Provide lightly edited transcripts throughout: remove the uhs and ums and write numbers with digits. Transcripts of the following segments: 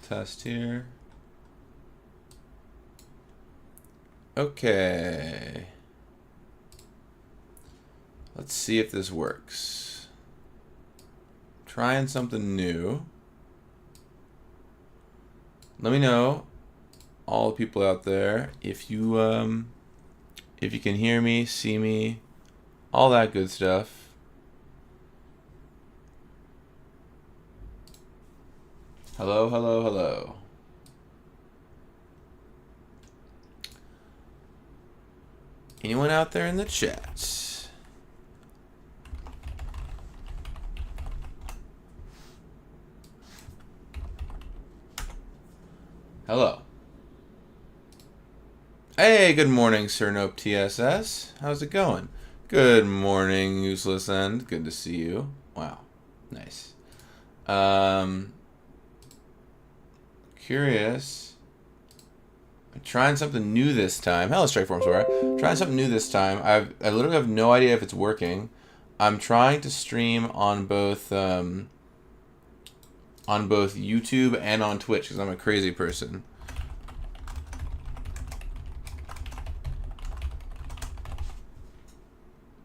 test here. Okay. Let's see if this works. Trying something new. Let me know, all the people out there, if you can hear me, see me, all that good stuff. Hello, hello, hello. Anyone out there in the chat? Hello. Hey, good morning, Sir Nope TSS. How's it going? Good morning, Useless End. Good to see you. Wow. Nice. Curious. I'm trying something new this time. Hello, Strikeform Sora. Trying something new this time. I literally have no idea if it's working. I'm trying to stream on both YouTube and on Twitch because I'm a crazy person.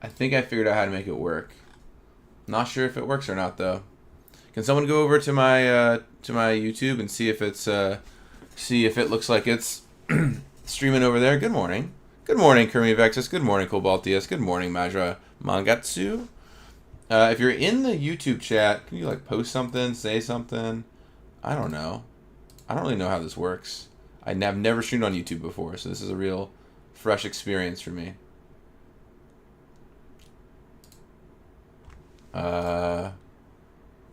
I think I figured out how to make it work. Not sure if it works or not though. Can someone go over to my YouTube and see if it's see if it looks like it's streaming over there? Good morning. Good morning, Kermi Vexus. Good morning, Cobalt DS. Good morning, Majra Mangatsu. If you're in the YouTube chat, can you like post something, say something? I don't know. I don't really know how this works. I've never streamed on YouTube before, so this is a real fresh experience for me.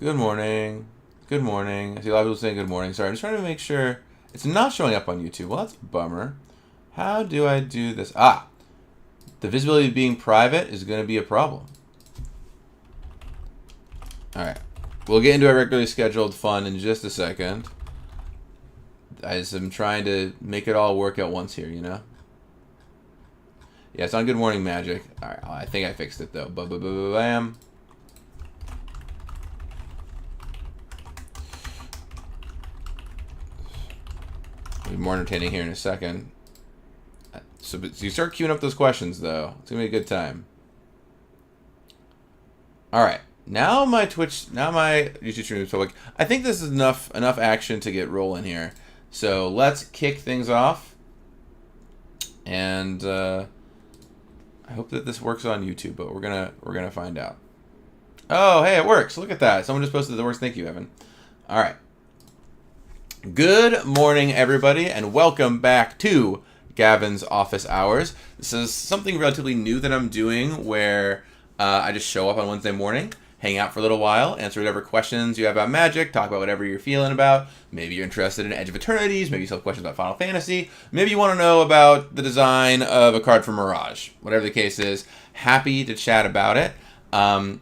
Good morning. Good morning. I see a lot of people saying good morning. Sorry, I'm just trying to make sure it's not showing up on YouTube. Well, that's a bummer. How do I do this? Ah, the visibility of being private is going to be a problem. All right. We'll get into our regularly scheduled fun in just a second. I just am trying to make it all work at once here, you know? Yeah, it's on Good Morning Magic. All right, I think I fixed it, though. Bam. It'll be more entertaining here in a second. So you start queuing up those questions, though. It's going to be a good time. All right. Now my YouTube stream is public. I think this is enough action to get rolling here. So let's kick things off. And I hope that this works on YouTube, but we're gonna find out. Oh, hey, it works. Look at that. Someone just posted that it works. Thank you, Evan. All right. Good morning, everybody, and welcome back to Gavin's Office Hours. This is something relatively new that I'm doing where I just show up on Wednesday morning, hang out for a little while, answer whatever questions you have about Magic, talk about whatever you're feeling about. Maybe you're interested in Edge of Eternities, maybe you still have questions about Final Fantasy, maybe you want to know about the design of a card for Mirage. Whatever the case is, happy to chat about it.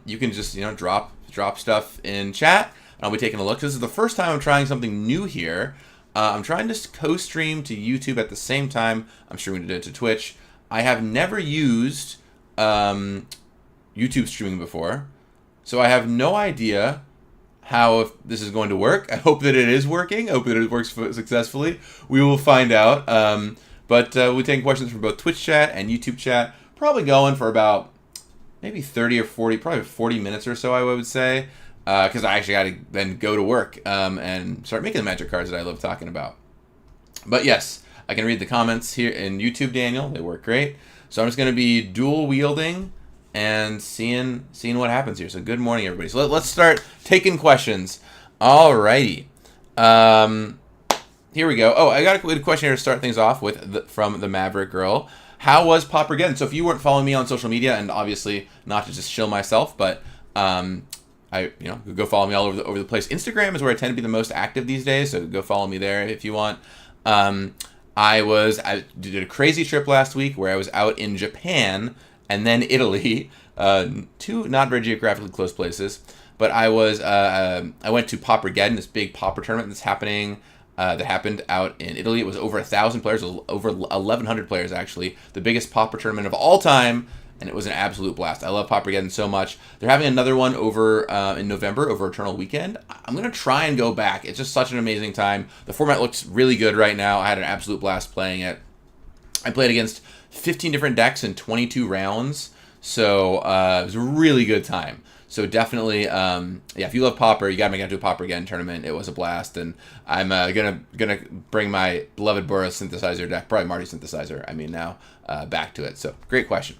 You can just, drop stuff in chat. I'll be taking a look. This is the first time I'm trying something new here. I'm trying to co-stream to YouTube at the same time I'm streaming to Twitch. I have never used YouTube streaming before, so I have no idea how this is going to work. I hope that it is working. I hope that it works successfully. We will find out. But we're taking questions from both Twitch chat and YouTube chat. Probably going for about maybe 30 or 40, probably 40 minutes or so, I would say. Because I actually got to then go to work and start making the Magic cards that I love talking about. But yes, I can read the comments here in YouTube, Daniel. They work great. So I'm just going to be dual wielding and seeing what happens here. So good morning, everybody. So let's start taking questions. Alrighty. Here we go. Oh, I got a question here to start things off with from the Maverick Girl. How was Poppergeddon? So if you weren't following me on social media, and obviously not to just shill myself, but go follow me all over the place. Instagram is where I tend to be the most active these days, so go follow me there if you want. I did a crazy trip last week where I was out in Japan and then Italy, two not very geographically close places. But I went to Poppergeddon, this big Popper tournament that's happening. That happened out in Italy. It was over 1,000 players, over 1,100 players actually. The biggest Popper tournament of all time and it was an absolute blast. I love Paupergeddon so much. They're having another one over in November, over Eternal Weekend. I'm going to try and go back. It's just such an amazing time. The format looks really good right now. I had an absolute blast playing it. I played against 15 different decks in 22 rounds, so it was a really good time. So definitely, yeah, if you love Pauper, you gotta make it out to a Paupergeddon tournament. It was a blast, and I'm gonna bring my beloved Boros synthesizer deck, probably Marty synthesizer. I mean now, back to it. So great question.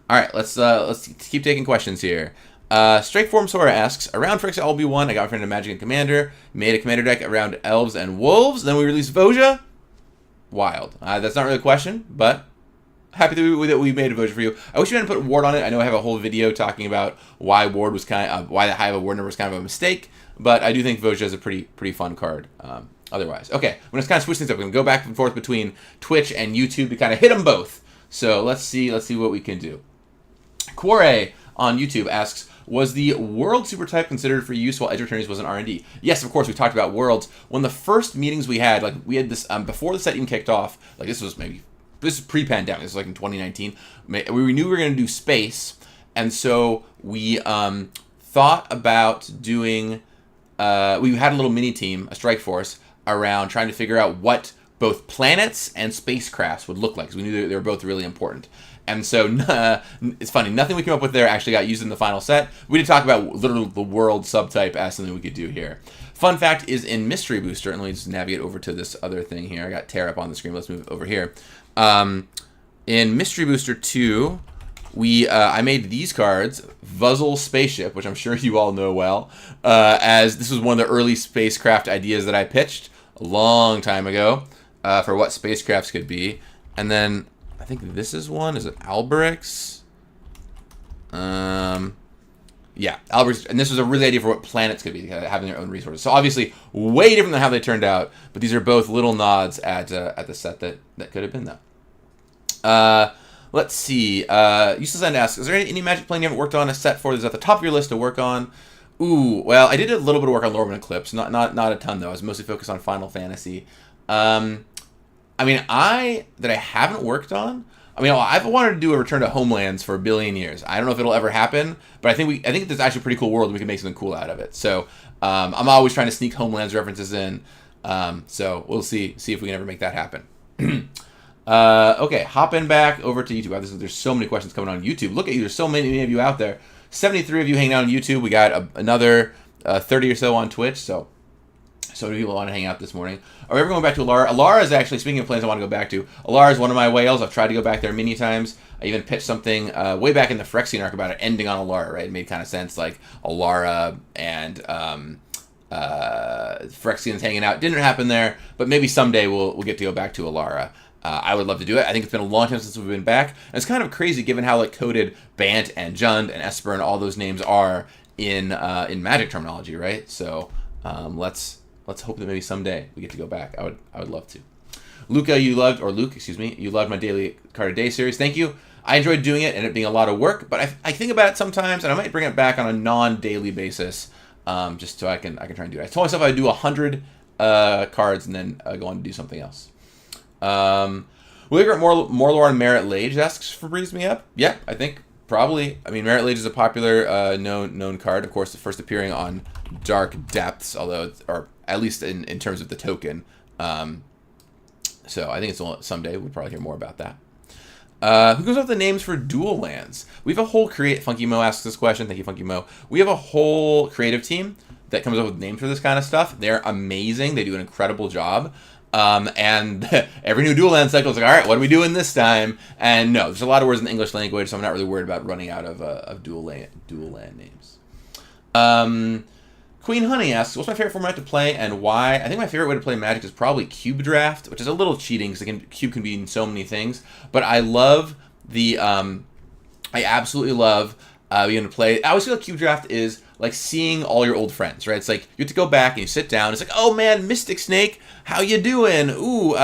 All right, let's keep taking questions here. Strike Form Sora asks, around Frixia LB1, I got my friend a Magic and Commander, made a Commander deck around Elves and Wolves, then we released Voja. Wild. That's not really a question, but happy that we made a Voja for you. I wish you hadn't put Ward on it. I know I have a whole video talking about why Ward was why the high of a Ward number was kind of a mistake, but I do think Voja is a pretty fun card. Otherwise, okay, I'm gonna kind of switch things up. I'm gonna go back and forth between Twitch and YouTube to kind of hit them both. So let's see what we can do. Quore on YouTube asks, was the World Super Type considered for use while Edge of Eternities was an R&D? Yes, of course, we talked about Worlds. One of the first meetings we had this, before the set even kicked off, this is pre-pandemic, this is like in 2019, we knew we were going to do Space, and so we thought about doing, we had a little mini team, a strike force, around trying to figure out what both planets and spacecrafts would look like, because we knew they were both really important. And so, it's funny, nothing we came up with there actually got used in the final set. We did talk about literally the world subtype as something we could do here. Fun fact is in Mystery Booster, and let me just navigate over to this other thing here. I got Terra up on the screen, let's move over here. In Mystery Booster 2, I made these cards, Vuzzle Spaceship, which I'm sure you all know well, as this was one of the early spacecraft ideas that I pitched a long time ago for what spacecrafts could be. And then I think this is one. Is it Alberix? Yeah, Alberix. And this was a really idea for what planets could be, having their own resources. So obviously, way different than how they turned out. But these are both little nods at the set that could have been that. Let's see. Useless End asks, is there any Magic plane you haven't worked on a set for that's at the top of your list to work on? Ooh, well, I did a little bit of work on Lorwyn Eclipse. Not a ton, though. I was mostly focused on Final Fantasy. I mean, that I haven't worked on. I mean, I've wanted to do a Return to Homelands for a billion years. I don't know if it'll ever happen, but I think there's actually a pretty cool world and we can make something cool out of it. So I'm always trying to sneak Homelands references in. So we'll see if we can ever make that happen. Okay, hopping back over to YouTube. Wow, there's so many questions coming on YouTube. Look at you. There's so many of you out there. 73 of you hanging out on YouTube. We got another 30 or so on Twitch. So many people want to hang out this morning. Are we ever going back to Alara? Alara is actually, speaking of planes I want to go back to, Alara is one of my whales. I've tried to go back there many times. I even pitched something way back in the Phyrexian arc about it ending on Alara, right? It made kind of sense, like Alara and Phyrexians hanging out. Didn't happen there, but maybe someday we'll get to go back to Alara. I would love to do it. I think it's been a long time since we've been back. And it's kind of crazy given how coded Bant and Jund and Esper and all those names are in Magic terminology, right? So let's hope that maybe someday we get to go back. I would love to. Luke, you loved my daily card a day series. Thank you. I enjoyed doing it and it being a lot of work, but I think about it sometimes and I might bring it back on a non-daily basis, just so I can try and do it. I told myself I'd do 100 cards and then go on to do something else. Will we get more lore on Merit Lage? Asks Febreze me up. Yeah, I think probably. I mean, Merit Lage is a popular known card. Of course, the first appearing on Dark Depths, or at least in terms of the token. So I think it's someday we'll probably hear more about that. Who comes up with the names for dual lands? We have a whole Funky Mo asks this question. Thank you, Funky Mo. We have a whole creative team that comes up with names for this kind of stuff. They're amazing. They do an incredible job. And every new dual land cycle is like, all right, what are we doing this time? And no, there's a lot of words in the English language, so I'm not really worried about running out of dual land names. Queen Honey asks, what's my favorite format to play and why? I think my favorite way to play Magic is probably Cube Draft, which is a little cheating because Cube can mean so many things. But I love I absolutely love being able to play. I always feel like Cube Draft is like seeing all your old friends, right? It's like you have to go back and you sit down. It's like, oh man, Mystic Snake, how you doing? Ooh,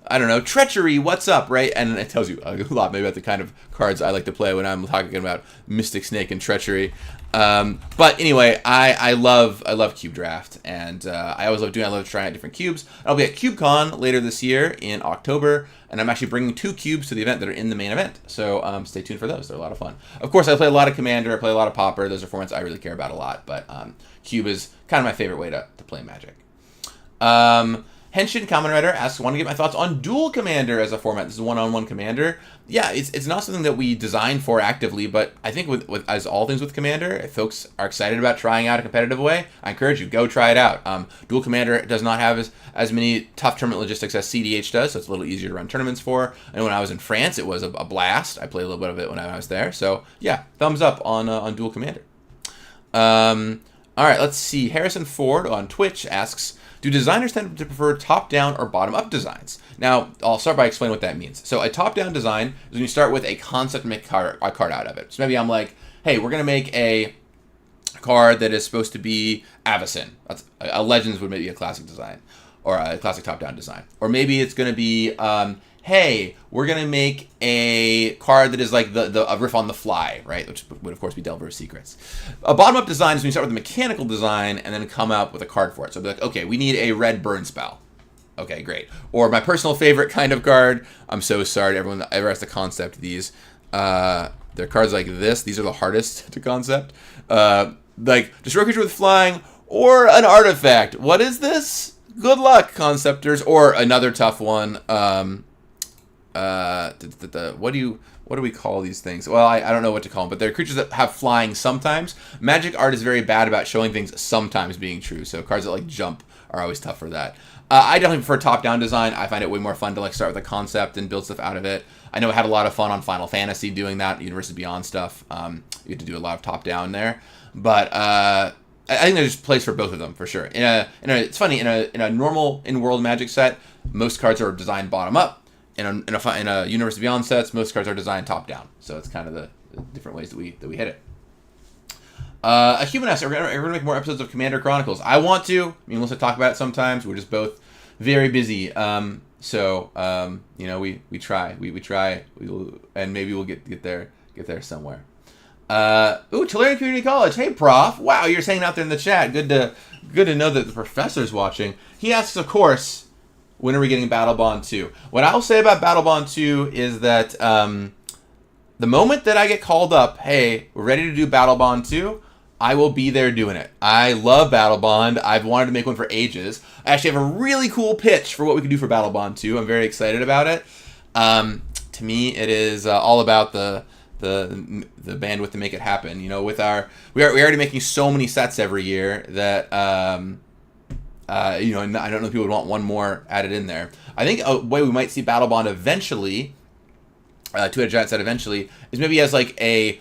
I don't know, treachery, what's up, right? And it tells you a lot maybe about the kind of cards I like to play when I'm talking about Mystic Snake and treachery. But anyway, I love Cube Draft, and I love trying out different cubes. I'll be at CubeCon later this year in October, and I'm actually bringing 2 cubes to the event that are in the main event. So stay tuned for those. They're a lot of fun. Of course, I play a lot of Commander. I play a lot of Pauper. Those are formats I really care about a lot. But Cube is kind of my favorite way to play Magic. Henshin Kamen Rider asks, want to get my thoughts on Dual Commander as a format. This is one-on-one Commander. Yeah, it's not something that we designed for actively, but I think with as all things with Commander, if folks are excited about trying out a competitive way, I encourage you, go try it out. Dual Commander does not have as many tough tournament logistics as CDH does, so it's a little easier to run tournaments for. And when I was in France, it was a blast. I played a little bit of it when I was there. So yeah, thumbs up on Dual Commander. All right, let's see. Harrison Ford on Twitch asks, do designers tend to prefer top-down or bottom-up designs? Now, I'll start by explaining what that means. So a top-down design is when you start with a concept and make a card out of it. So maybe I'm like, hey, we're going to make a card that is supposed to be Avacyn. That's, a Legends would maybe be a classic design, or a classic top-down design. Or maybe it's going to be, hey, we're going to make a card that is like a riff on the fly, right? Which would, of course, be Delver's Secrets. A bottom-up design is when you start with a mechanical design and then come up with a card for it. So be like, okay, we need a red burn spell. Okay, great. Or my personal favorite kind of card, I'm so sorry to everyone that ever has to concept these. They're cards like this. These are the hardest to concept. Like, destroy creature with flying or an artifact. What is this? Good luck, conceptors. Or another tough one, what do we call these things? Well, I don't know what to call them, but they're creatures that have flying sometimes. Magic art is very bad about showing things sometimes being true, so cards that like jump are always tough for that. I definitely prefer top-down design. I find it way more fun to like start with a concept and build stuff out of it. I know I had a lot of fun on Final Fantasy doing that, Universes Beyond stuff. You get to do a lot of top-down there, but I think there's a place for both of them for sure. It's funny, in a normal in-world Magic set, most cards are designed bottom-up. In a Universe Beyond sets, most cards are designed top down. So it's kind of the different ways that we hit it. A human asks, are we going to make more episodes of Commander Chronicles? I want to. I mean, let's talk about it sometimes. We're just both very busy. We try. We try. And maybe we'll get there somewhere. Tulare Community College. Hey, Prof. Wow, you're hanging out there in the chat. Good to know that the professor's watching. He asks, of course, when are we getting Battle Bond 2? What I'll say about Battle Bond 2 is that the moment that I get called up, hey, we're ready to do Battle Bond 2, I will be there doing it. I love Battle Bond. I've wanted to make one for ages. I actually have a really cool pitch for what we can do for Battle Bond 2. I'm very excited about it. To me, it is all about the bandwidth to make it happen. You know, we're already making so many sets every year that and I don't know if people would want one more added in there. I think a way we might see Battle Bond eventually, Two-Headed Giant set eventually, is maybe as like a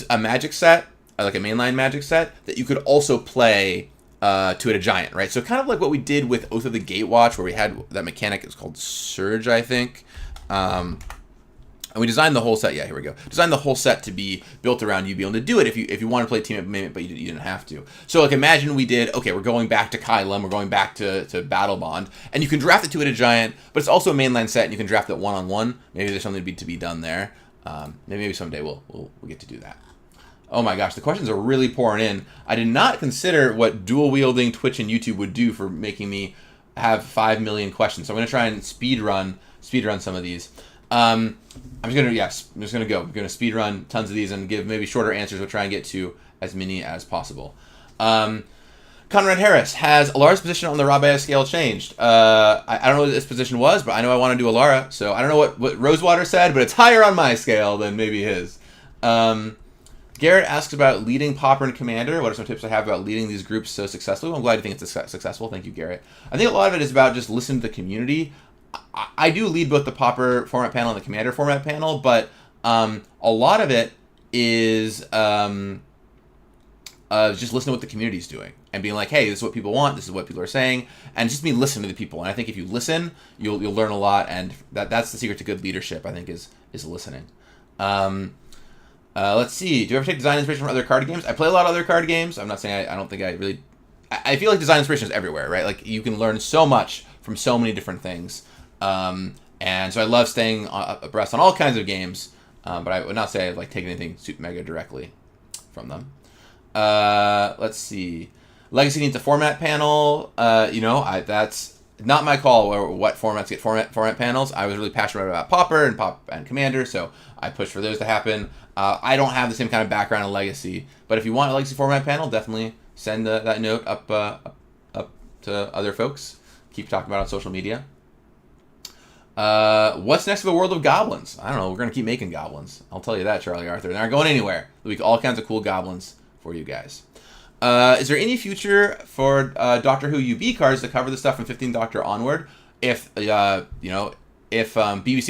Magic set, like a mainline Magic set, that you could also play Two-Headed Giant, right? So kind of like what we did with Oath of the Gatewatch, where we had that mechanic, it was called Surge, I think. And we designed the whole set. Yeah, here we go. Designed the whole set to be built around you being able to do it if you want to play Team Up Mimic, but you didn't have to. So like imagine we did, okay, we're going back to Kylum, we're going back to Battle Bond, and you can draft it Two-Headed Giant, but it's also a mainline set, and you can draft it one-on-one. Maybe there's something to be done there. Maybe someday we'll get to do that. Oh my gosh, the questions are really pouring in. I did not consider what dual-wielding Twitch and YouTube would do for making me have 5 million questions. So I'm going to try and speed run some of these. I'm just gonna go. I'm gonna speed run tons of these and give maybe shorter answers. We'll try and get to as many as possible. Conrad Harris, has Alara's position on the Rabea scale changed? I don't know what this position was, but I know I want to do Alara, so I don't know what Rosewater said, but it's higher on my scale than maybe his. Garrett asks about leading Pauper and Commander. What are some tips I have about leading these groups so successfully? Well, I'm glad you think it's successful. Thank you, Garrett. I think a lot of it is about just listening to the community. I do lead both the Pauper format panel and the Commander format panel, but a lot of it is just listening to what the community's doing and being like, hey, this is what people want, this is what people are saying, and just me listening to the people. And I think if you listen, you'll learn a lot, and that's the secret to good leadership, I think, is listening. Let's see. Do you ever take design inspiration from other card games? I play a lot of other card games. I'm not saying I don't think I really... I feel like design inspiration is everywhere, right? Like, you can learn so much from so many different things. And so I love staying abreast on all kinds of games, but I would not say I've like taken anything super mega directly from them. Let's see. Legacy needs a format panel. That's not my call or what formats get format panels. I was really passionate about Pauper and Commander, so I pushed for those to happen. I don't have the same kind of background in Legacy, but if you want a Legacy format panel, definitely send that note up to other folks. Keep talking about it on social media. What's next for the world of goblins? I don't know. We're going to keep making goblins. I'll tell you that, Charlie Arthur. They're not going anywhere. There'll be all kinds of cool goblins for you guys. Is there any future for Doctor Who UB cards to cover the stuff from 15th Doctor onward? If BBC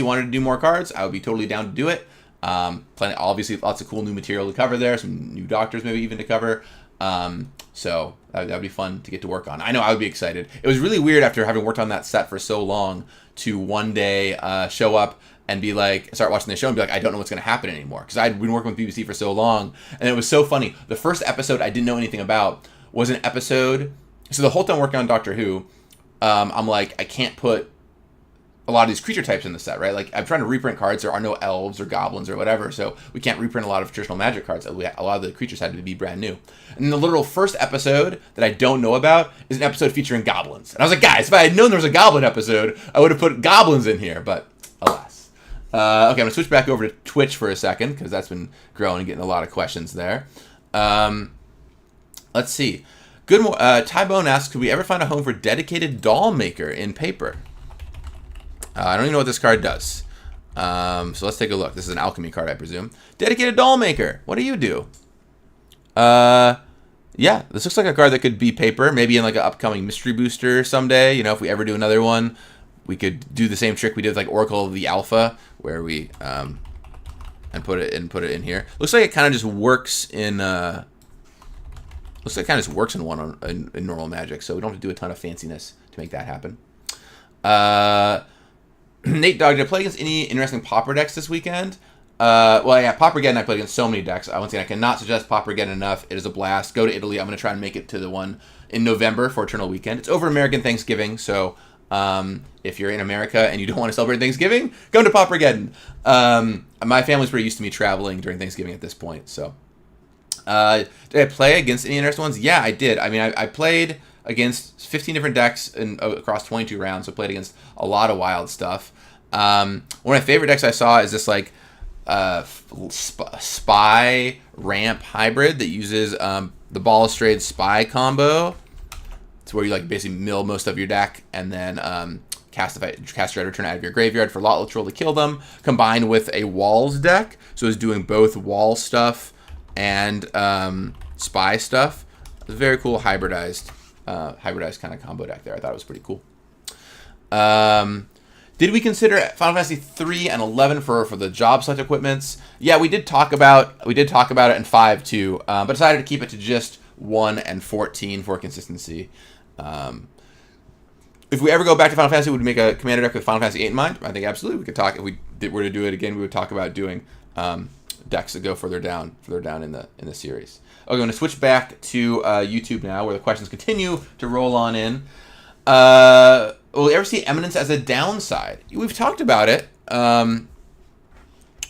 wanted to do more cards, I would be totally down to do it. Obviously, lots of cool new material to cover there. Some new Doctors maybe even to cover. So that would be fun to get to work on. I know I would be excited. It was really weird after having worked on that set for so long to one day show up and be like, start watching the show and be like, I don't know what's going to happen anymore. Because I'd been working with BBC for so long. And it was so funny. The first episode I didn't know anything about was an episode. So the whole time working on Doctor Who, I'm like, I can't put a lot of these creature types in the set, right? Like, I'm trying to reprint cards. There are no elves or goblins or whatever. So we can't reprint a lot of traditional magic cards. A lot of the creatures had to be brand new. And the literal first episode that I don't know about is an episode featuring goblins. And I was like, guys, if I had known there was a goblin episode, I would have put goblins in here. But alas. Okay, I'm going to switch back over to Twitch for a second because that's been growing and getting a lot of questions there. Let's see. Tybone asks, could we ever find a home for dedicated doll maker in paper? I don't even know what this card does. So let's take a look. This is an alchemy card, I presume. Dedicated doll maker. What do you do? Yeah, this looks like a card that could be paper. Maybe in like an upcoming mystery booster someday. You know, if we ever do another one, we could do the same trick we did with like Oracle of the Alpha, where we and put it in here. Looks like it kind of just works in. Looks like it kind of just works in in normal Magic, so we don't have to do a ton of fanciness to make that happen. Nate Dog, did I play against any interesting Pauper decks this weekend? Well, yeah, Paupergeddon I played against so many decks. Once again, I cannot suggest Paupergeddon enough. It is a blast. Go to Italy. I'm going to try and make it to the one in November for Eternal Weekend. It's over American Thanksgiving, so if you're in America and you don't want to celebrate Thanksgiving, come to Paupergeddon. My family's pretty used to me traveling during Thanksgiving at this point, so. Did I play against any interesting ones? Yeah, I did. I mean, I played against 15 different decks across 22 rounds, so played against a lot of wild stuff. One of my favorite decks I saw is this like spy ramp hybrid that uses the Balustrade spy combo. It's where you like basically mill most of your deck and then cast your return out of your graveyard for Lot Literal to kill them, combined with a Walls deck. So it's doing both wall stuff and spy stuff. It's a very cool hybridized kind of combo deck there. I thought it was pretty cool. Did we consider Final Fantasy 3 and 11 for the job select equipments? Yeah, we did talk about it in 5 too, but decided to keep it to just 1 and 14 for consistency. If we ever go back to Final Fantasy, would we make a commander deck with Final Fantasy 8 in mind? I think absolutely we could talk. If we were to do it again, we would talk about doing decks that go further down in the series. Okay, I'm going to switch back to YouTube now, where the questions continue to roll on in. Will we ever see Eminence as a downside? We've talked about it.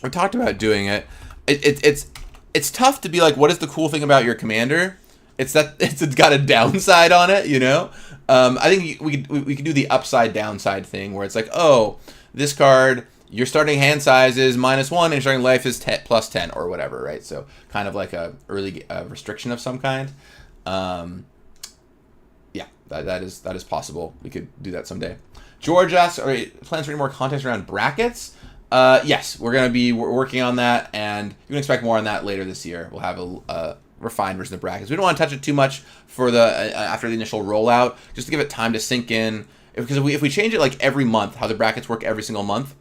We've talked about doing it. It's tough to be like, what is the cool thing about your commander? It's that it's got a downside on it, you know? I think we could do the upside downside thing where it's like, oh, this card, your starting hand size is -1 and your starting life is +10 or whatever, right? So kind of like a early restriction of some kind. Yeah, that is possible. We could do that someday. George asks, are plans for any more context around brackets? Yes, we're going to be working on that, and you can expect more on that later this year. We'll have a refined version of brackets. We don't want to touch it too much for the after the initial rollout, just to give it time to sink in. Because if we change it like every month, how the brackets work every single month,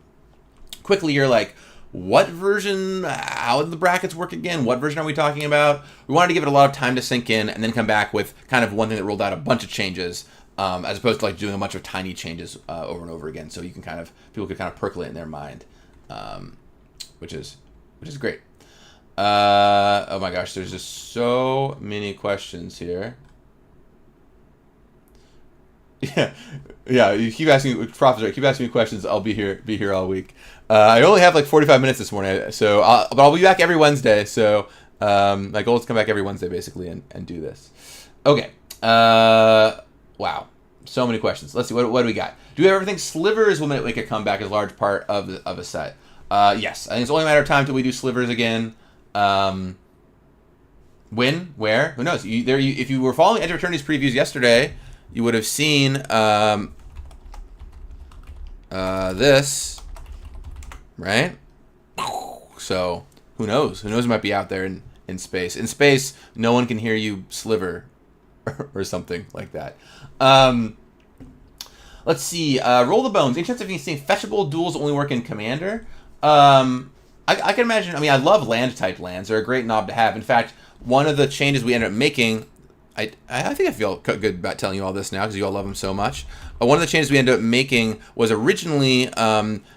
quickly you're like, what version, how do the brackets work again? What version are we talking about? We wanted to give it a lot of time to sink in and then come back with kind of one thing that rolled out a bunch of changes, as opposed to like doing a bunch of tiny changes over and over again. So you can people could kind of percolate in their mind, which is great. Oh my gosh, there's just so many questions here. Yeah, yeah. You keep asking, Prophet, right, keep asking me questions. I'll be here all week. I only have like 45 minutes this morning, so but I'll be back every Wednesday. So my goal is to come back every Wednesday basically and do this. Okay. Wow. So many questions. Let's see. What do we got? Do we ever think slivers will make a comeback as a large part of a set? Yes. I think it's only a matter of time till we do slivers again. When? Where? Who knows? If you were following Edge of Eternity's previews yesterday, you would have seen this, right? So who knows? Who knows? It might be out there in space. In space, no one can hear you sliver or something like that. Let's see. Roll the bones. Any chance of you seeing fetchable duels only work in Commander? I can imagine. I mean, I love land-type lands. They're a great knob to have. In fact, one of the changes we ended up making, I think I feel good about telling you all this now because you all love them so much. One of the changes we ended up making was originally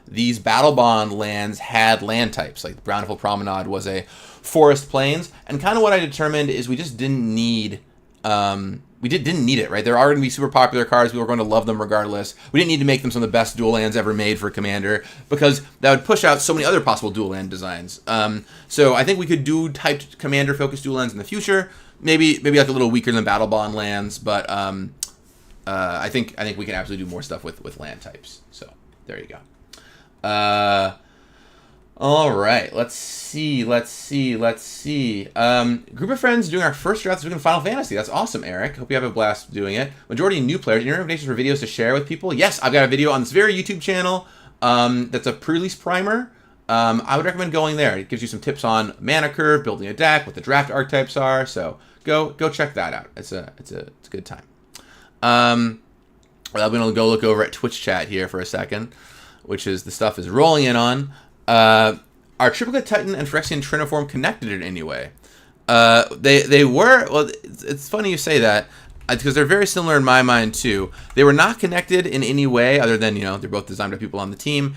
these Battle Bond lands had land types. Like Bountiful Promenade was a forest plains, and kind of what I determined is we just didn't need. Didn't need it, right? There are going to be super popular cards. We were going to love them regardless. We didn't need to make them some of the best dual lands ever made for Commander because that would push out so many other possible dual land designs. So I think we could do typed Commander-focused dual lands in the future. Maybe like a little weaker than Battle Bond lands, but I think we can absolutely do more stuff with land types. So there you go. All right, let's see. Group of friends doing our first draft this week in Final Fantasy. That's awesome, Eric. Hope you have a blast doing it. Majority new players. Any recommendations for videos to share with people? Yes, I've got a video on this very YouTube channel that's a pre-release primer. I would recommend going there. It gives you some tips on mana curve, building a deck, what the draft archetypes are. So go check that out. It's a good time. I'm gonna go look over at Twitch chat here for a second, which is the stuff is rolling in on. Are Triplicate Titan and Phyrexian Triniform connected in any way? They were. Well, it's funny you say that because they're very similar in my mind too. They were not connected in any way other than they're both designed by people on the team.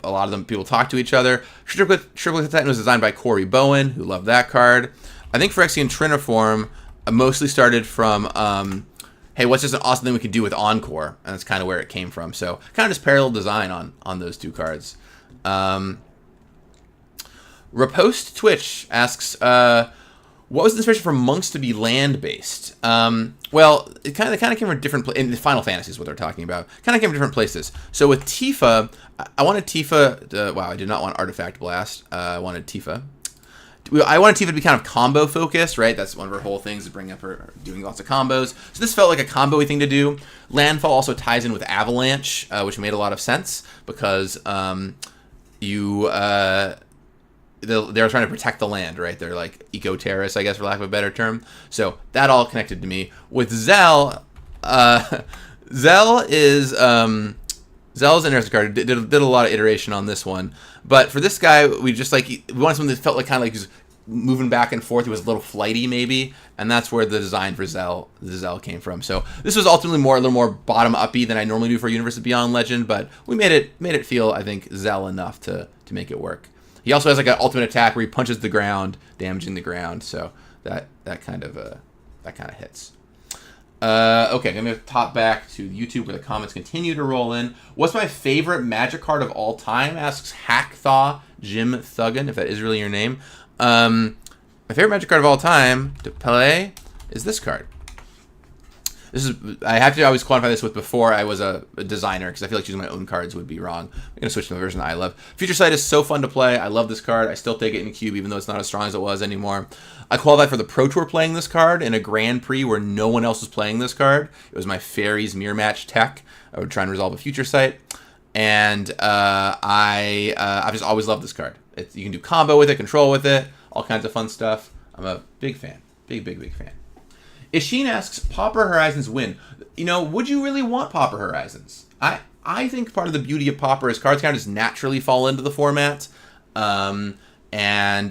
A lot of them people talk to each other. Triplicate Titan was designed by Corey Bowen, who loved that card. I think Phyrexian Triniform mostly started from hey, what's just an awesome thing we could do with Encore, and that's kind of where it came from. So kind of just parallel design on those two cards. Repost Twitch asks, what was the inspiration for monks to be land-based? Well, it kind of came from different in Final Fantasy is what they're talking about. Kind of came from different places. So with Tifa, I wanted Tifa. Wow, I did not want Artifact Blast. I wanted Tifa. I wanted Tifa to be kind of combo focused, right? That's one of her whole things, is bringing up her doing lots of combos. So this felt like a combo-y thing to do. Landfall also ties in with Avalanche, which made a lot of sense because they're trying to protect the land, right? They're like eco-terrorists, I guess, for lack of a better term. So that all connected to me. With Zell, Zell's an interesting card. Did a lot of iteration on this one. But for this guy, we wanted something that felt like kind of like he was moving back and forth. He was a little flighty, maybe. And that's where the design for Zell came from. So this was ultimately a little more bottom-uppy than I normally do for Universe of Beyond Legend. But we made it feel, I think, Zell enough to make it work. He also has like an ultimate attack where he punches the ground, damaging the ground. So that kind of hits. Okay, I'm going to top back to YouTube where the comments continue to roll in. What's my favorite Magic card of all time? Asks Hackthaw Jim Thuggin, if that is really your name. My favorite Magic card of all time to play is this card. I have to always quantify this with before I was a designer because I feel like choosing my own cards would be wrong. I'm going to switch to the version that I love. Future Sight is so fun to play. I love this card. I still take it in cube even though it's not as strong as it was anymore. I qualified for the Pro Tour playing this card in a Grand Prix where no one else was playing this card. It was my Fairies Mirror Match tech. I would try and resolve a Future Sight. And I've just always loved this card. You can do combo with it, control with it, all kinds of fun stuff. I'm a big fan. Big fan. Isheen asks, Pauper Horizons win. Would you really want Pauper Horizons? I think part of the beauty of Pauper is cards kind of just naturally fall into the format. And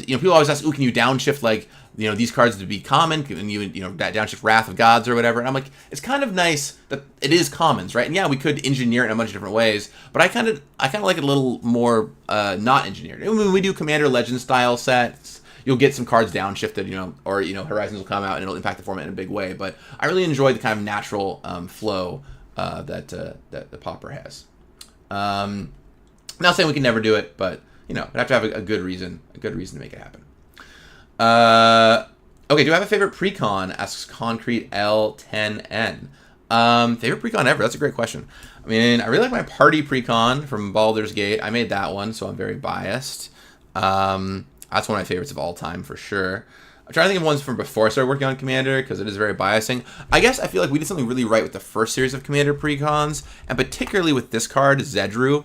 people always ask, can you downshift these cards to be common? Can you downshift Wrath of Gods or whatever? And I'm like, it's kind of nice that it is commons, right? And yeah, we could engineer it in a bunch of different ways, but I kind of like it a little more not engineered. When we do Commander Legend style sets, you'll get some cards downshifted, or Horizons will come out and it'll impact the format in a big way. But I really enjoy the kind of natural flow that the Pauper has. Not saying we can never do it, but you know, we'd have to have a good reason to make it happen. Okay, do I have a favorite precon? Asks Concrete L10N. Favorite precon ever? That's a great question. I mean, I really like my party precon from Baldur's Gate. I made that one, so I'm very biased. That's one of my favorites of all time for sure. I'm trying to think of ones from before I started working on Commander, because it is very biasing. I guess I feel like we did something really right with the first series of Commander precons, and particularly with this card, Zedru.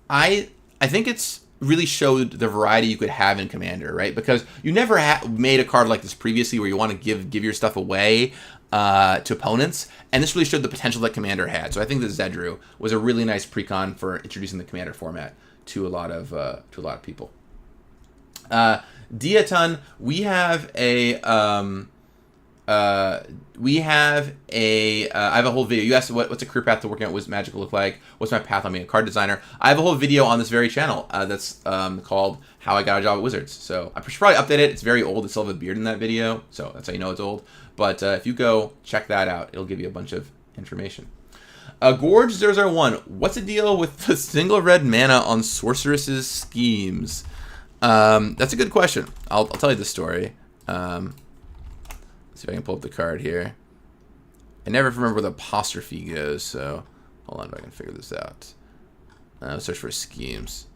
I think it's really showed the variety you could have in Commander, right? Because you never made a card like this previously where you want to give your stuff away to opponents, and this really showed the potential that Commander had. So I think that Zedru was a really nice precon for introducing the Commander format to a lot of people. Diaton, we have a I have a whole video. You asked what's a career path to working out Wizard Magic look like? What's my path on being a card designer? I have a whole video on this very channel that's called How I Got a Job at Wizards. So I should probably update it. It's very old. I still have a beard in that video, so that's how you know it's old. But if you go check that out, it'll give you a bunch of information. Gorge001, what's the deal with the single red mana on Sorceress's schemes? That's a good question. I'll tell you the story. Let's see if I can pull up the card here. I never remember where the apostrophe goes, so hold on if I can figure this out. Search for schemes.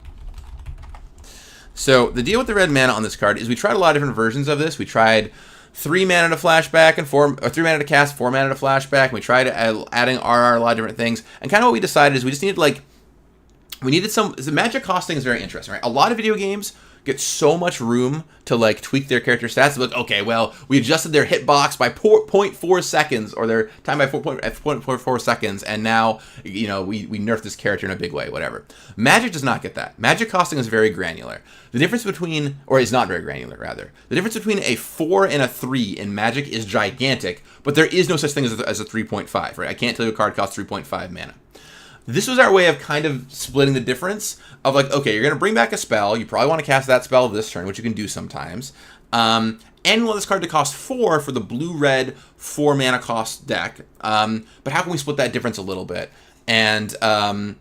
So the deal with the red mana on this card is we tried a lot of different versions of this. We tried 3 mana to flashback and 3 mana to cast, 4 mana to flashback. And we tried adding RR, a lot of different things. And kind of what we decided is we just needed the magic costing is very interesting, right? A lot of video games get so much room to like tweak their character stats. Like, okay, well, we adjusted their hitbox by 0.4 seconds, or their time by 0.4 seconds, and now, you know, we nerf this character in a big way, whatever. Magic does not get that. Magic costing is very granular. The difference between, or is not very granular, rather. The difference between a 4 and a 3 in Magic is gigantic, but there is no such thing as a 3.5, right? I can't tell you a card costs 3.5 mana. This was our way of kind of splitting the difference of like, okay, you're going to bring back a spell. You probably want to cast that spell this turn, which you can do sometimes. And you want this card to cost 4 for the blue-red 4 mana cost deck. But how can we split that difference a little bit? And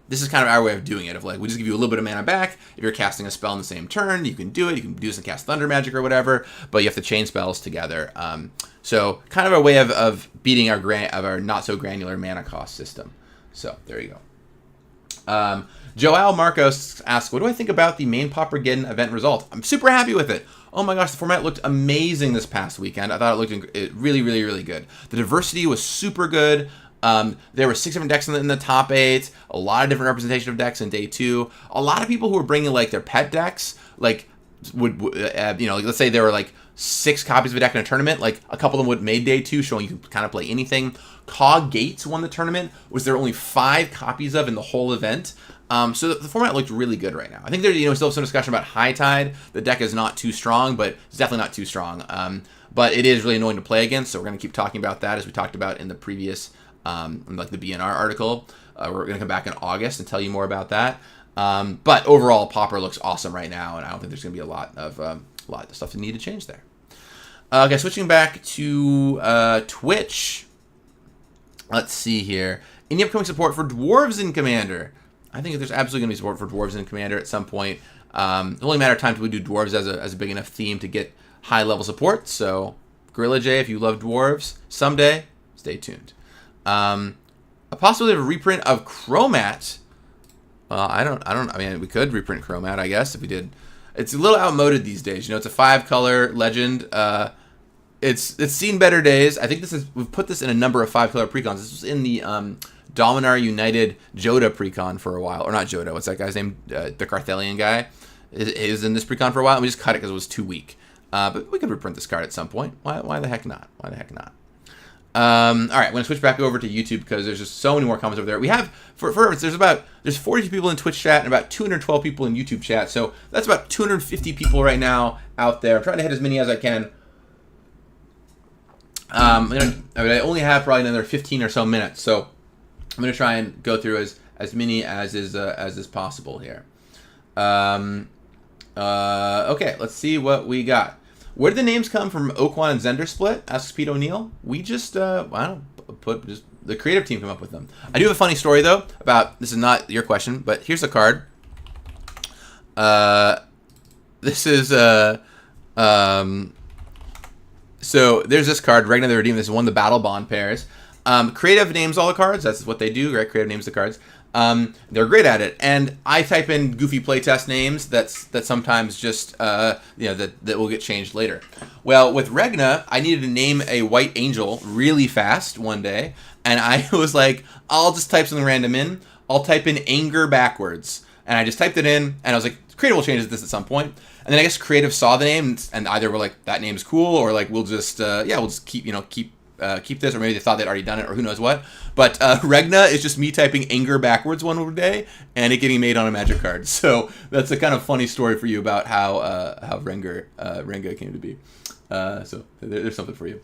this is kind of our way of doing it, of like, we just give you a little bit of mana back. If you're casting a spell in the same turn, you can do it. You can do this and cast Thunder Magic or whatever, but you have to chain spells together. So kind of a way of beating our not-so-granular mana cost system. So there you go. Joao Marcos asks, what do I think about the main Paupergeddon event result? I'm super happy with it. Oh my gosh, the format looked amazing this past weekend. I thought it looked really, really, really good. The diversity was super good. There were 6 different decks in the top 8. A lot of different representation of decks in day 2. A lot of people who were bringing like their pet decks, like would you know, like, let's say there were like 6 copies of a deck in a tournament. Like a couple of them would made day 2, showing you can kind of play anything. Cog Gates won the tournament, was there only 5 copies of in the whole event. So the format looked really good right now. I think there's still some discussion about High Tide. The deck is not too strong, but it's definitely not too strong. But it is really annoying to play against, so we're going to keep talking about that as we talked about in the previous, like the BNR article. We're going to come back in August and tell you more about that. But overall, Pauper looks awesome right now, and I don't think there's going to be a lot of stuff that need to change there. Okay, switching back to Twitch. Let's see here. Any upcoming support for Dwarves in Commander? I think there's absolutely going to be support for Dwarves in Commander at some point. It's only a matter of time till we do Dwarves as a big enough theme to get high-level support. So, Gorilla J, if you love Dwarves, someday, stay tuned. A possibility of a reprint of Chromat. I mean, we could reprint Chromat, I guess, if we did. It's a little outmoded these days. It's a 5-color legend. It's seen better days. I think we've put this in a number of 5-color precons. This was in the Dominar United Joda precon for a while. Or not Joda, what's that guy's name? The Carthelian guy is in this precon for a while. And we just cut it because it was too weak. But we could reprint this card at some point. Why the heck not? Why the heck not? All right, I'm going to switch back over to YouTube because there's just so many more comments over there. We have, there's 42 people in Twitch chat and about 212 people in YouTube chat. So that's about 250 people right now out there. I'm trying to hit as many as I can. I only have probably another 15 or so minutes, so I'm going to try and go through as many as is possible here. Okay, let's see what we got. Where did the names come from? Oakwan and Zender split? Asks Pete O'Neill. We just the creative team come up with them. I do have a funny story though about, this is not your question, but here's a card. This is so there's this card, Regna the Redeemed. This is one of the Battle Bond pairs. Creative names all the cards. That's what they do, right? Creative names the cards. They're great at it, and I type in goofy playtest names that sometimes just that will get changed later. Well, with Regna, I needed to name a white angel really fast one day, and I was like, I'll just type something random in. I'll type in anger backwards, and I just typed it in, and I was like, Creative will change this at some point. And then I guess Creative saw the name, and either were like, that name's cool, or like, we'll just keep this, or maybe they thought they'd already done it, or who knows what. But Regna is just me typing anger backwards one day, and it getting made on a Magic card. So that's a kind of funny story for you about how Renga came to be. So there's something for you.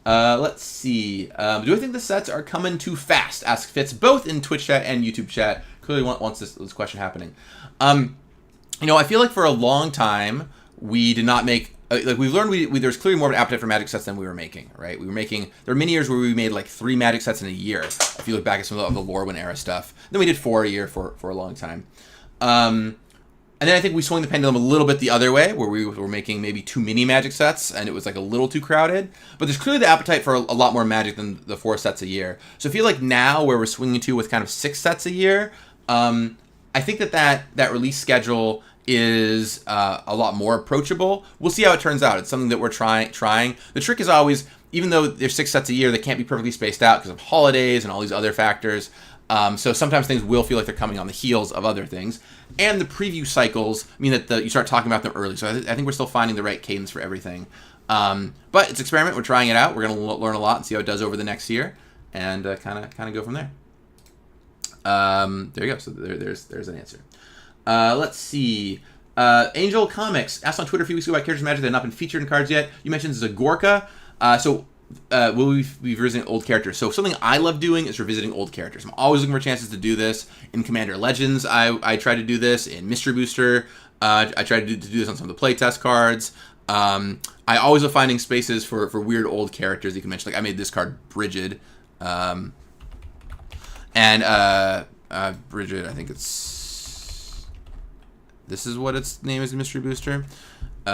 Let's see. Do I think the sets are coming too fast? Asks Fitz, both in Twitch chat and YouTube chat. Clearly wants this question happening. I feel like for a long time we did not make. We've learned there's clearly more of an appetite for Magic sets than we were making, right? There were many years where we made like 3 Magic sets in a year. If you look back at some of the Lorwyn era stuff, then we did 4 a year for a long time. And then I think we swung the pendulum a little bit the other way, where we were making maybe too many Magic sets, and it was like a little too crowded. But there's clearly the appetite for a lot more Magic than the 4 sets a year. So I feel like now where we're swinging to with kind of 6 sets a year, I think that release schedule is a lot more approachable. We'll see how it turns out. It's something that we're trying. The trick is always, even though there's 6 sets a year, they can't be perfectly spaced out because of holidays and all these other factors. So sometimes things will feel like they're coming on the heels of other things. And the preview cycles mean that you start talking about them early. So I think we're still finding the right cadence for everything. But it's an experiment. We're trying it out. We're going to learn a lot and see how it does over the next year, and kind of go from there. There you go. So there's an answer. Let's see. Angel Comics asked on Twitter a few weeks ago about characters in Magic that have not been featured in cards yet. You mentioned Zagorka. Will we be revisiting old characters? So something I love doing is revisiting old characters. I'm always looking for chances to do this. In Commander Legends, I try to do this. In Mystery Booster, I try to do this on some of the playtest cards. I always love finding spaces for weird old characters you can mention. Like I made this card, Bridget. Bridget, I think this is what its name is in Mystery Booster. So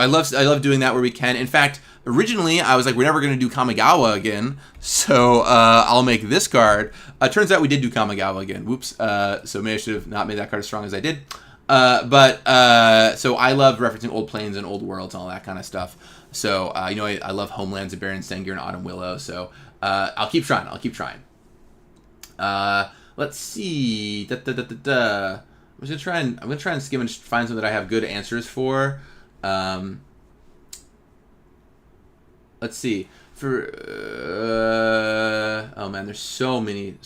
I love doing that where we can. In fact, originally I was like, we're never going to do Kamagawa again, so I'll make this card. Turns out we did do Kamagawa again. Whoops. So maybe I should have not made that card as strong as I did. So I love referencing old planes and old worlds and all that kind of stuff. So I love Homelands and Baron Sengir and Autumn Willow. So I'll keep trying. Let's see. I'm gonna try and skim and find something that I have good answers for. Let's see. Oh man, there's so many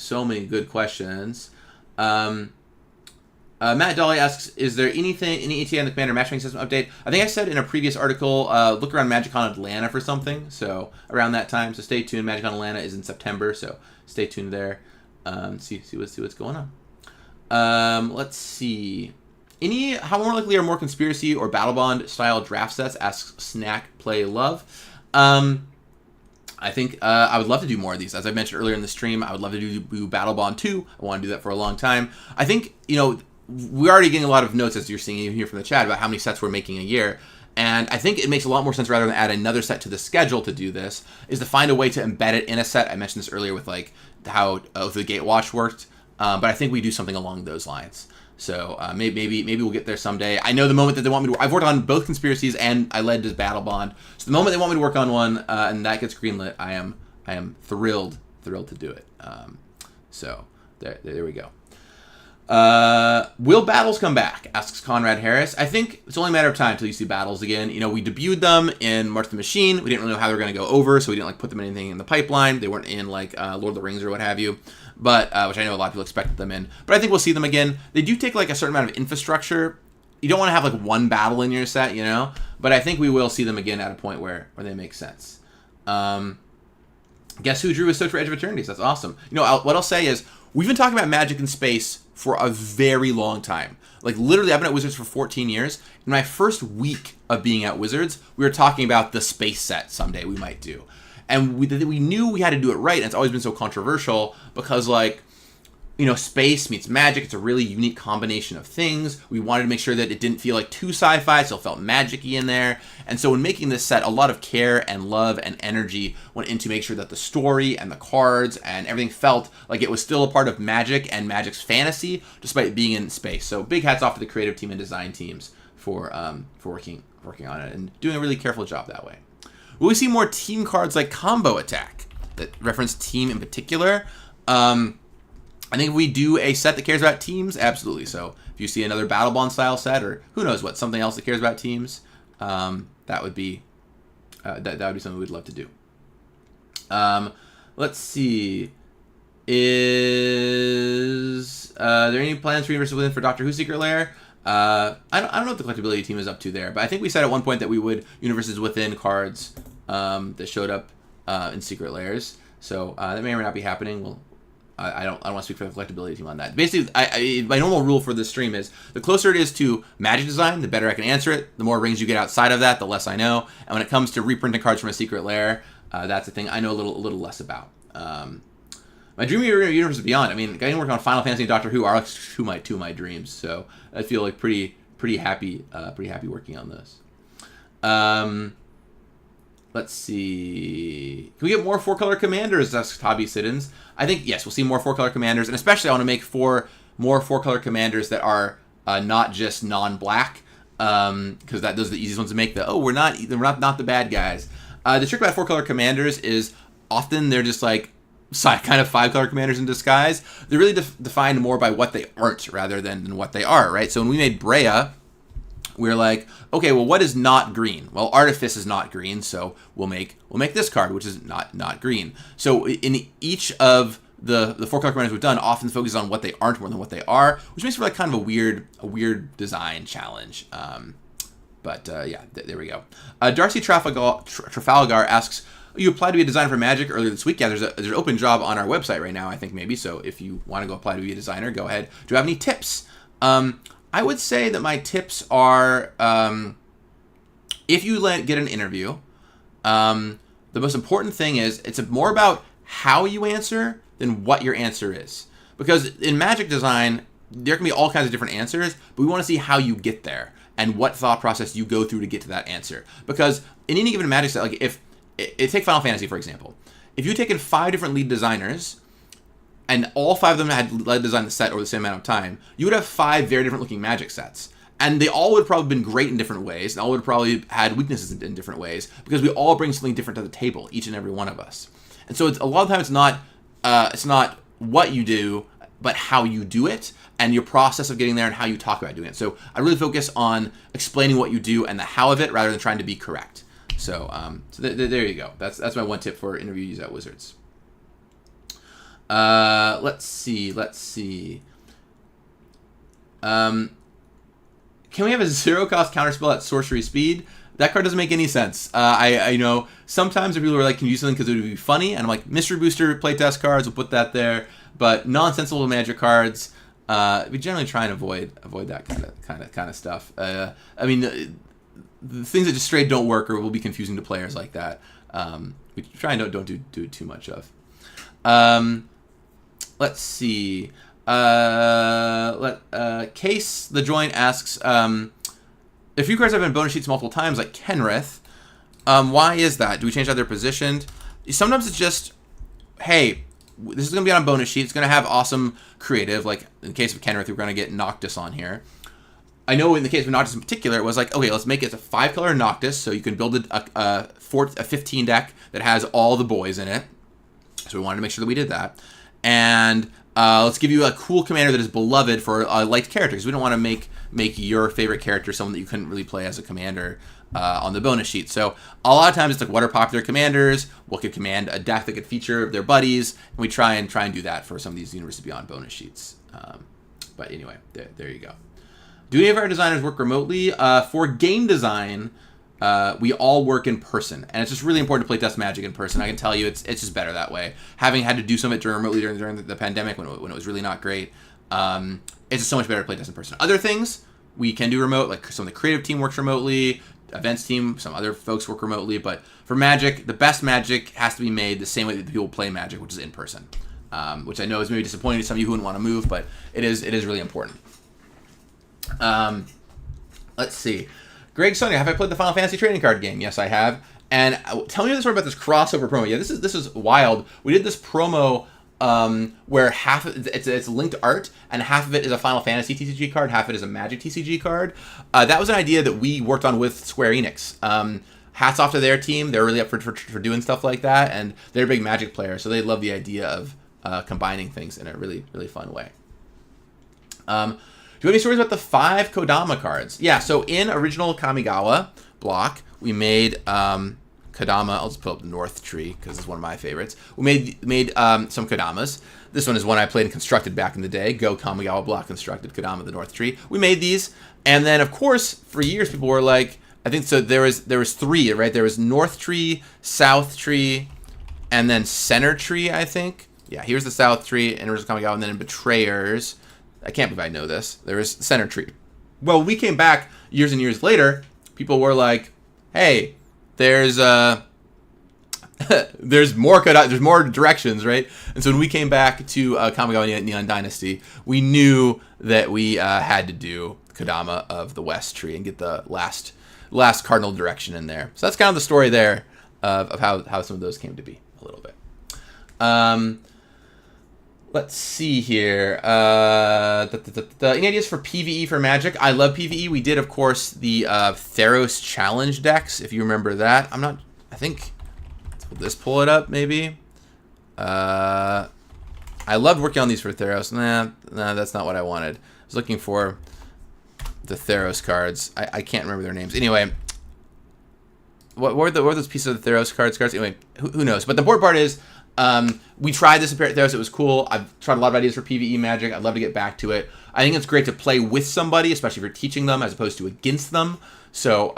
good questions. Matt Dolly asks, is there any ETA on the Commander matchmaking system update? I think I said in a previous article, look around MagicCon Atlanta for something. So around that time, so stay tuned. MagicCon Atlanta is in September, so stay tuned there. See what's going on. Let's see. How more likely are more conspiracy or Battle Bond style draft sets? Asks Snack Play Love. I think I would love to do more of these. As I mentioned earlier in the stream, I would love to do Battle Bond 2. I want to do that for a long time. I think, we're already getting a lot of notes, as you're seeing here from the chat, about how many sets we're making a year. And I think it makes a lot more sense, rather than add another set to the schedule to do this, is to find a way to embed it in a set. I mentioned this earlier with like how the Gatewatch worked. But I think we do something along those lines. So maybe we'll get there someday. I know the moment that they want me to. I've worked on both conspiracies and I led this Battle Bond. So the moment they want me to work on one and that gets greenlit, I am thrilled to do it. So there we go. Will battles come back? Asks Conrad Harris. I think it's only a matter of time until you see battles again. We debuted them in March of the Machine. We didn't really know how they were going to go over, so we didn't put them in anything in the pipeline. They weren't in Lord of the Rings or what have you. But which I know a lot of people expected them in. But I think we'll see them again. They do take a certain amount of infrastructure. You don't want to have one battle in your set, But I think we will see them again at a point where they make sense. Guess who drew his Search for Edge of Eternities? That's awesome. What I'll say is we've been talking about Magic in space for a very long time. Literally, I've been at Wizards for 14 years. In my first week of being at Wizards, we were talking about the space set someday we might do. And we knew we had to do it right, and it's always been so controversial because, like, you know, space meets magic. It's a really unique combination of things. We wanted to make sure that it didn't feel like too sci-fi, still felt magic-y in there. And so when making this set, a lot of care and love and energy went into make sure that the story and the cards and everything felt like it was still a part of magic and magic's fantasy, despite being in space. So big hats off to the creative team and design teams for working on it and doing a really careful job that way. Will we see more team cards like Combo Attack that reference team in particular? I think if we do a set that cares about teams, absolutely. So if you see another Battle Bond style set, or who knows what, something else that cares about teams, that would be that would be something we'd love to do. Let's see. Is there any plans for Universes Within for Doctor Who Secret Lair? I don't know what the collectability team is up to there, but I think we said at one point that we would Universes Within cards that showed up in Secret Lairs. So that may or may not be happening. I don't want to speak for the collectability team on that. Basically, my normal rule for this stream is the closer it is to Magic design, the better I can answer it. The more rings you get outside of that, the less I know. And when it comes to reprinting cards from a Secret Lair, that's the thing I know a little less about. My dream universe is beyond. I mean, getting to work on Final Fantasy and Doctor Who are two of my dreams. So I feel like pretty happy working on this. Let's see. Can we get more 4-color commanders? That's Hobby Sit-ins. I think, yes, we'll see more 4-color commanders. And especially I want to make more 4-color commanders that are not just non-black. Because those are the easiest ones to make. We're not the bad guys. The trick about 4-color commanders is often they're just like kind of 5-color commanders in disguise. They're really defined more by what they aren't rather than what they are, right? So when we made Brea, we were like, okay, well, what is not green? Well, Artifice is not green, so we'll make this card, which is not green. So in each of the 4-color commanders we've done, often focuses on what they aren't more than what they are, which makes for like kind of a weird design challenge. Yeah, there we go. Darcy Trafalgar asks, you applied to be a designer for Magic earlier this week. Yeah, there's an open job on our website right now, I think maybe. So if you want to go apply to be a designer, go ahead. Do you have any tips? I would say that my tips are, if you get an interview, the most important thing is it's more about how you answer than what your answer is. Because in Magic design, there can be all kinds of different answers, but we want to see how you get there and what thought process you go through to get to that answer. Because in any given Magic set, like take Final Fantasy, for example. If you'd taken 5 different lead designers, and all 5 of them had led design the set over the same amount of time, you would have 5 very different looking Magic sets. And they all would have probably been great in different ways, and all would have probably had weaknesses in different ways, because we all bring something different to the table, each and every one of us. And so a lot of times it's not what you do, but how you do it, and your process of getting there and how you talk about doing it. So I really focus on explaining what you do and the how of it, rather than trying to be correct. So there you go. That's my one tip for interviewees at Wizards. Let's see. Can we have a 0-cost counterspell at sorcery speed? That card doesn't make any sense. I know sometimes people are like, can you use something because it would be funny? And I'm like, mystery booster playtest cards, we'll put that there. But nonsensical Magic cards, we generally try and avoid that kind of stuff. I mean, the things that just straight don't work or will be confusing to players like that. We try and don't do too much of. Let's see. Case the Joint asks, a few cards have been bonus sheets multiple times, like Kenrith. Why is that? Do we change how they're positioned? Sometimes it's just, hey, this is going to be on a bonus sheet. It's going to have awesome creative. Like in the case of Kenrith, we're going to get Noctis on here. I know in the case of Noctis in particular, it was like, okay, let's make it a 5-color Noctis, so you can build a 15 deck that has all the boys in it. So we wanted to make sure that we did that. And let's give you a cool commander that is beloved for liked characters. We don't want to make your favorite character someone that you couldn't really play as a commander on the bonus sheet. So a lot of times it's like, what are popular commanders? What could command a deck that could feature their buddies? And we try and do that for some of these Universes Beyond bonus sheets. But anyway, there you go. Do any of our designers work remotely? For game design, we all work in person, and it's just really important to play test Magic in person. I can tell you, it's just better that way. Having had to do some of it remotely during the pandemic when it was really not great, it's just so much better to play test in person. Other things we can do remote, like some of the creative team works remotely. events team. Some other folks work remotely, but for Magic, the best Magic has to be made the same way that people play Magic, which is in person. Which I know is maybe disappointing to some of you who wouldn't want to move, but it is really important. Let's see. Greg Sonia, have I played the Final Fantasy trading card game? Yes, I have. And tell me the story about this crossover promo. Yeah, this is wild. We did this promo where half of it's linked art, and half of it is a Final Fantasy TCG card, half of it is a Magic TCG card. That was an idea that we worked on with Square Enix. Hats off to their team. They're really up for doing stuff like that, and they're a big Magic player, so they love the idea of combining things in a really, really fun way. Do you have any stories about the 5 Kodama cards? Yeah, so in original Kamagawa block, we made Kodama. I'll just pull up the North Tree because it's one of my favorites. We made some Kodamas. This one is one I played and constructed back in the day. Go Kamagawa block constructed Kodama the North Tree. We made these, and then of course for years people were like, I think so. There was 3, right? There was North Tree, South Tree, and then Center Tree. I think. Yeah, here's the South Tree in original Kamagawa, and then in Betrayers. I can't believe I know this. There was Center Tree. Well, we came back years and years later. People were like, "Hey, there's there's more directions, right?" And so when we came back to Kamagawa Neon Dynasty, we knew that we had to do Kodama of the West Tree and get the last cardinal direction in there. So that's kind of the story there of how some of those came to be a little bit. Let's see here. Any ideas for PvE for Magic? I love PvE. We did, of course, the Theros Challenge decks, if you remember that. I think, will this pull it up, maybe? I loved working on these for Theros. Nah, that's not what I wanted. I was looking for the Theros cards. I can't remember their names. Anyway, what were those pieces of the Theros cards? Anyway, who knows? But the important part is, we tried this in Theros. It was cool. I've tried a lot of ideas for PvE Magic. I'd love to get back to it. I think it's great to play with somebody, especially if you're teaching them as opposed to against them. So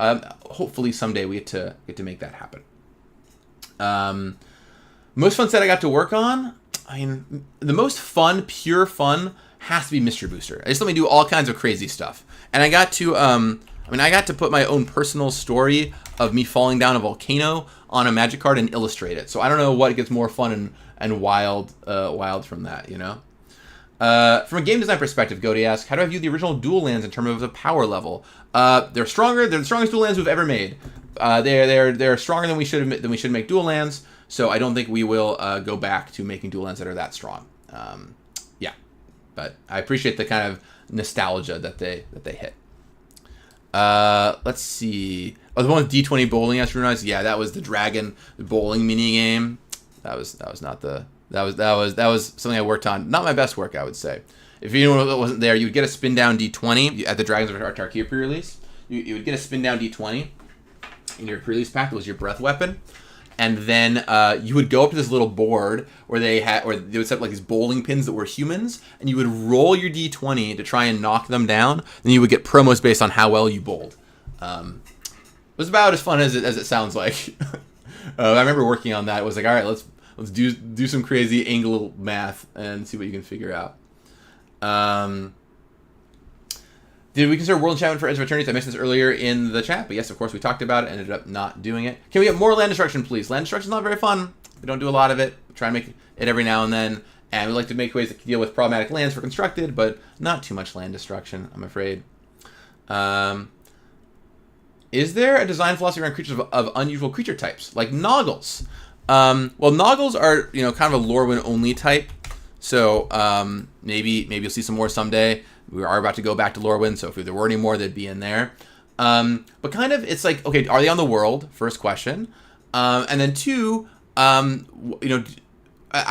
hopefully someday we get to make that happen. Most fun set I got to work on. I mean, the most fun, pure fun, has to be Mystery Booster. I just let me do all kinds of crazy stuff, and I got to I got to put my own personal story of me falling down a volcano on a Magic card and illustrate it. So I don't know what gets more fun and wild from that, you know? From a game design perspective, Gody asks, how do I view the original dual lands in terms of the power level? They're stronger. They're the strongest dual lands we've ever made. They're stronger than we should make dual lands. So I don't think we will go back to making dual lands that are that strong. Yeah, but I appreciate the kind of nostalgia that they hit. Let's see. Oh, the one with D20 bowling astronauts. Yeah, that was the dragon bowling mini game. That was something I worked on. Not my best work, I would say. If anyone wasn't there, you would get a spin down D20 at the Dragons of Tarkir pre-release. You would get a spin down D20 in your pre-release pack. That was your breath weapon. And then you would go up to this little board where they would set up like these bowling pins that were humans, and you would roll your D20 to try and knock them down. Then you would get promos based on how well you bowled. It was about as fun as it sounds like. I remember working on that. It was like, all right, let's do some crazy angle math and see what you can figure out. Did we consider World Enchantment for Edge of Eternities? I mentioned this earlier in the chat, but yes, of course, we talked about it, ended up not doing it. Can we get more land destruction, please? Land destruction is not very fun. We don't do a lot of it. We try and make it every now and then, and we like to make ways that can deal with problematic lands for constructed, but not too much land destruction, I'm afraid. Is there a design philosophy around creatures of unusual creature types, like Noggles? Well, Noggles are, kind of a Lorwyn only type, so maybe you'll see some more someday. We are about to go back to Lorwyn, so if there were any more, they'd be in there. But kind of, it's like, okay, are they on the world? First question. And then two, I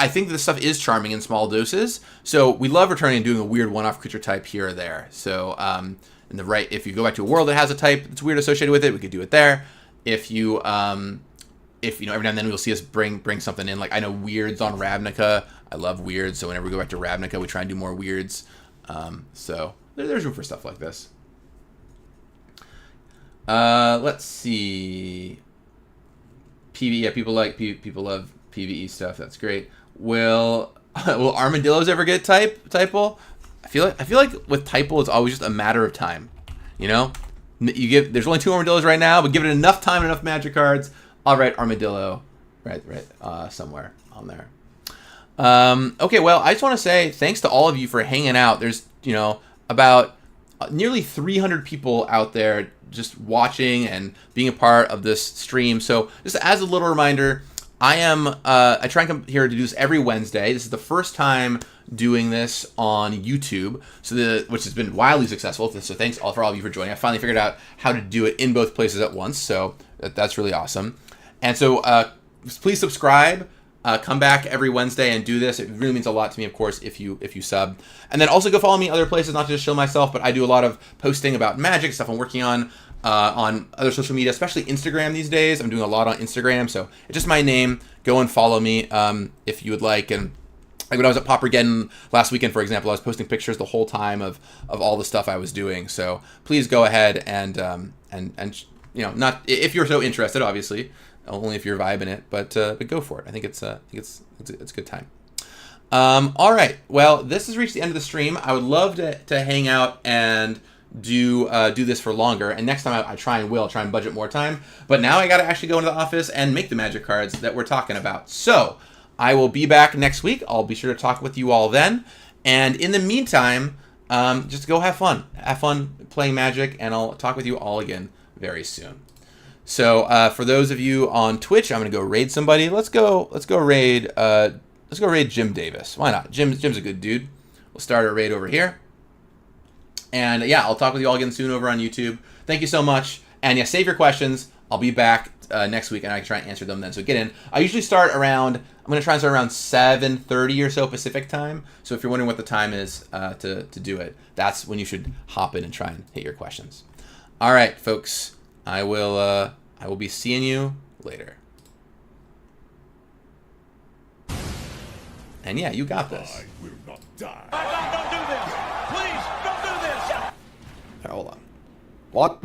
think this stuff is charming in small doses. So we love returning and doing a weird one-off creature type here or there. So if you go back to a world that has a type that's weird associated with it, we could do it there. If every now and then we'll see us bring something in. Like, I know weirds on Ravnica. I love weirds, so whenever we go back to Ravnica, we try and do more weirds. So there's room for stuff like this. Let's see. PvE, yeah, people love PvE stuff. That's great. Will armadillos ever get typal? I feel like with typal, it's always just a matter of time. There's only 2 armadillos right now, but give it enough time and enough magic cards. I'll write armadillo right somewhere on there. Okay, well, I just want to say thanks to all of you for hanging out. There's, about nearly 300 people out there just watching and being a part of this stream. So just as a little reminder, I try and come here to do this every Wednesday. This is the first time doing this on YouTube, which has been wildly successful. So thanks for all of you for joining. I finally figured out how to do it in both places at once, so that's really awesome. And so please subscribe. Come back every Wednesday and do this. It really means a lot to me, of course, if you sub. And then also go follow me other places, not to just show myself, but I do a lot of posting about magic, stuff I'm working on other social media, especially Instagram these days. I'm doing a lot on Instagram, so it's just my name. Go and follow me if you would like. And like when I was at Poppergeddon last weekend, for example, I was posting pictures the whole time of all the stuff I was doing. So please go ahead and not if you're so interested, obviously, only if you're vibing it, but go for it. I think it's a good time. All right. Well, this has reached the end of the stream. I would love to hang out and do this for longer. And next time I try and budget more time. But now I got to actually go into the office and make the magic cards that we're talking about. So I will be back next week. I'll be sure to talk with you all then. And in the meantime, just go have fun. Have fun playing Magic, and I'll talk with you all again very soon. So for those of you on Twitch, I'm gonna go raid somebody. Let's go raid Jim Davis. Why not? Jim's a good dude. We'll start a raid over here. And yeah, I'll talk with you all again soon over on YouTube. Thank you so much. And yeah, save your questions. I'll be back next week, and I can try and answer them then. So get in. I usually start around. I'm going to try and start around 7:30 or so Pacific time. So if you're wondering what the time is to do it, that's when you should hop in and try and hit your questions. All right, folks. I will be seeing you later. And yeah, you got this. I will not die. Don't do this. Please, don't do this. Right, hold on. What?